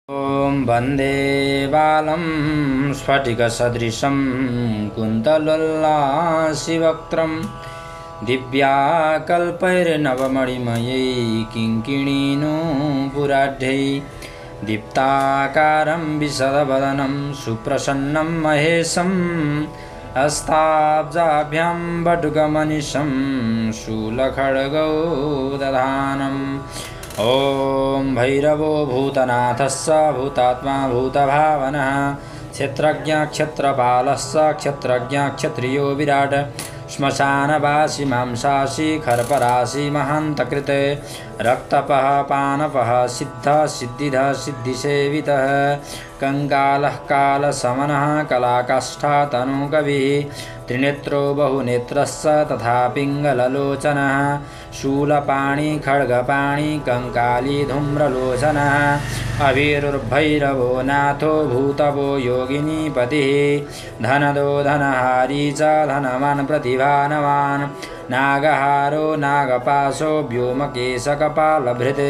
ॐ वन्दे बालं स्फटिकसदृशं कुन्तलोल्लासिवक्त्रं दिव्याकल्पैर्नवमणिमयै किङ्किणीनूपुराढ्यै दीप्ताकारं विशदवदनं सुप्रसन्नं महेशं हस्ताब्जाभ्यां वटुकमनिशं शूलखड्गौ ॐ भैरवो भूतनाथस्य भूतात्मा भूतभावनः क्षेत्रज्ञः क्षेत्रपालस्य क्षेत्रज्ञः क्षत्रियो विराट श्मशानवासी मांसासी खरपरासी महान्तकृते रक्तपः पानपः सिद्धः सिद्धिधः सिद्धिसेवितः कंकालः कालसमनः कलाकाष्ठा तनुकविः त्रिनेत्रो बहुनेत्रस्य तथा पिङ्गललोचनः शूलपाणि खड्गपाणि कंकाली धूम्रलोचनः अभिरुर्भैरवो नाथो भूतवो योगिनीपतिः धनदो धनहारी च धनवान् प्रतिभानवान् नागहारो नागपाशो व्योमकेशकपालभृत्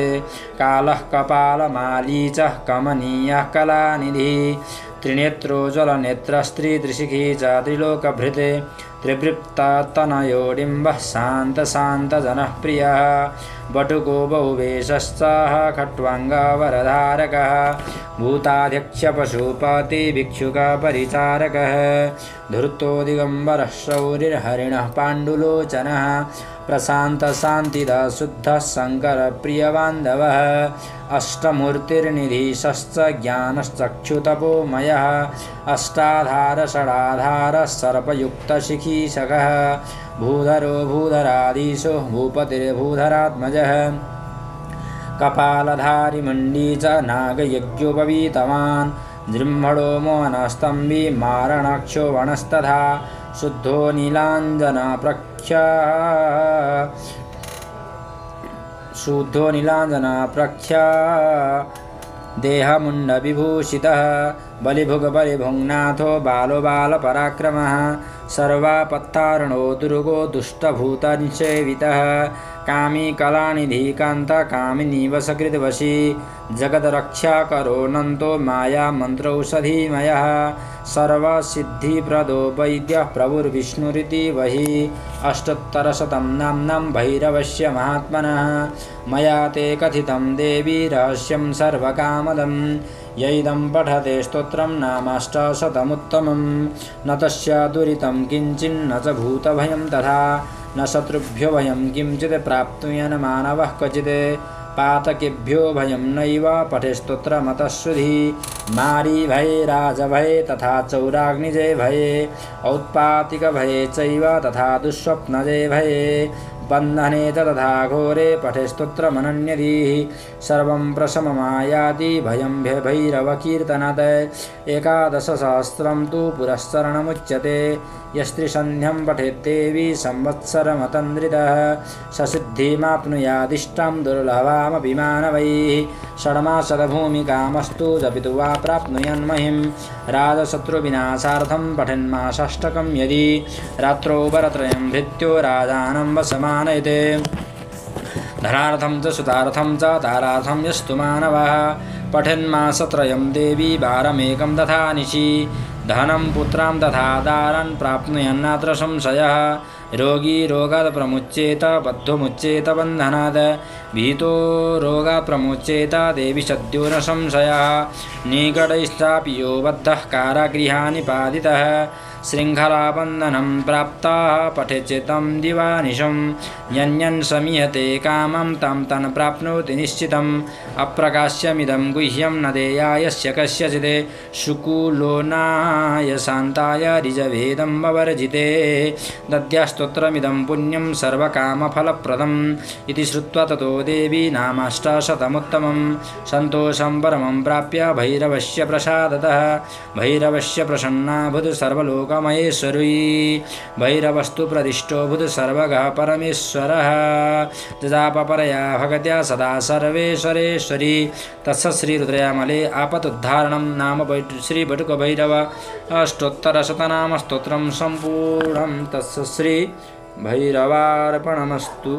कालः कपालमाली च कमनीयः कलानिधिः त्रिनेत्रो ज्वलनेत्रस्त्री त्रिशिखी च त्रिलोकभृत् त्रिवृत्ततनयोडिम्बः शान्तशान्तजनः प्रियः बटुको बहुवेशश्च खट्वाङ्गवरधारकः भूताध्यक्षपशुपति भिक्षुकपरिचारकः धूर्तो दिगम्बरः शौरिर्हरिणः पाण्डुलोचनः प्रशान्तशान्तिदः शुद्धः शङ्करप्रियबान्धवः अष्टमूर्तिर्निधीशश्च ज्ञानश्चक्षुतपोमयः अष्टाधार षडाधार सर्पयुक्तशिखीशकः भूधरो भूधराधीशो भूपतिर्भूधरात्मजः कपालधारी मण्डी च नागयज्ञोपवीतवान् जृम्भणो मोहनस्तम्भी मारणाक्षो वणस्तथा शुद्धो नीलाञ्जनाप्रख्या देहमुण्डविभूषितः बलिभुग्बलिभुङ्नाथो बालो बालपराक्रमः सर्वापत्तारणो दुर्गो दुष्टभूतनिषेवितः कामी कलानिधि कान्तकामिनीवशकृद्वशी जगद्रक्षाकरो नन्तो मायामन्त्रौषधीमयः सर्वसिद्धिप्रदो वैद्यः प्रभुर्विष्णुरिति वही अष्टोत्तरशतं नाम्नां भैरवस्य महात्मनः मया ते कथितं देवी रहस्यं सर्वकामदं यैदं पठते स्तोत्रं नामाष्टशतमुत्तमं न तस्य दुरितं किञ्चिन्न च भूतभयं तथा न शत्रुभ्यो भयं किंचित् प्राप्नुयान् मानवः क्वचित् पातकेभ्यो भयं नैव पठे स्तोत्रमतश्रुधि मारी भये राजभये तथा चौराग्निजे भये औत्पातिकभये चैव तथा दुःस्वप्नजे भये बन्धने च तथा घोरे पठे स्तोत्रमनन्यधीः सर्वं प्रशममायाति भयं भैरवकीर्तनात् एकादशसहस्रं तु पुरस्सरणमुच्यते यस्त्रिसन्ध्यं पठेद्देवी संवत्सरमतन्द्रितः ससिद्धिमाप्नुयादिष्टं दुर्लभामपि मानवैः षड्मासदभूमिकामस्तु जपितु वा प्राप्नुयान्महिं राजशत्रुविनाशार्थं पठन्मासाष्टकं यदि रात्रौ वरत्रयं भृत्यो राजानं वशमानयते धनार्थं च सुतार्थं च तारार्थं यस्तु मानवः पठन्मासत्रयं देवी वारमेकं तथा निशि धनं पुत्रां तथा दारान् प्राप्नुयान्नात्र संशयः रोगी रोगात् प्रमुच्येत बद्धोमुच्येत बन्धनात् भीतो रोगात् प्रमुच्येत देवी सद्यो न संशयः निकटैश्चापि यो बद्धः कारागृहानिपादितः शृङ्खलाबन्धनं प्राप्ताः पठेच्चेतं दिवानिशं यन्यन् समीहते कामं तं तन् प्राप्नोति निश्चितम् अप्रकाश्यमिदं गुह्यं न देयायस्य कस्यचित् शुकुलोनाय शान्ताय ऋजभेदं ववर्जिते दद्यास्तोत्रमिदं पुण्यं सर्वकामफलप्रदम् इति श्रुत्वा ततो देवी नामाष्टशतमुत्तमं सन्तोषं परमं प्राप्य भैरवस्य प्रसादतः भैरवस्य प्रसन्ना भूत् सर्वलोकमहेश्वरी भैरवस्तु प्रतिष्ठो भूत् सर्वगः परमेश्वरः जजापपरया भगत्या सदा सर्वेश्वरेश्वरी तस्य श्रीरुद्रयामले आपतुद्धारणं नाम श्री बटुकभैरव अष्टोत्तरशतनाम स्तोत्रं सम्पूर्णं तस्य श्री भैरवार्पणमस्तु।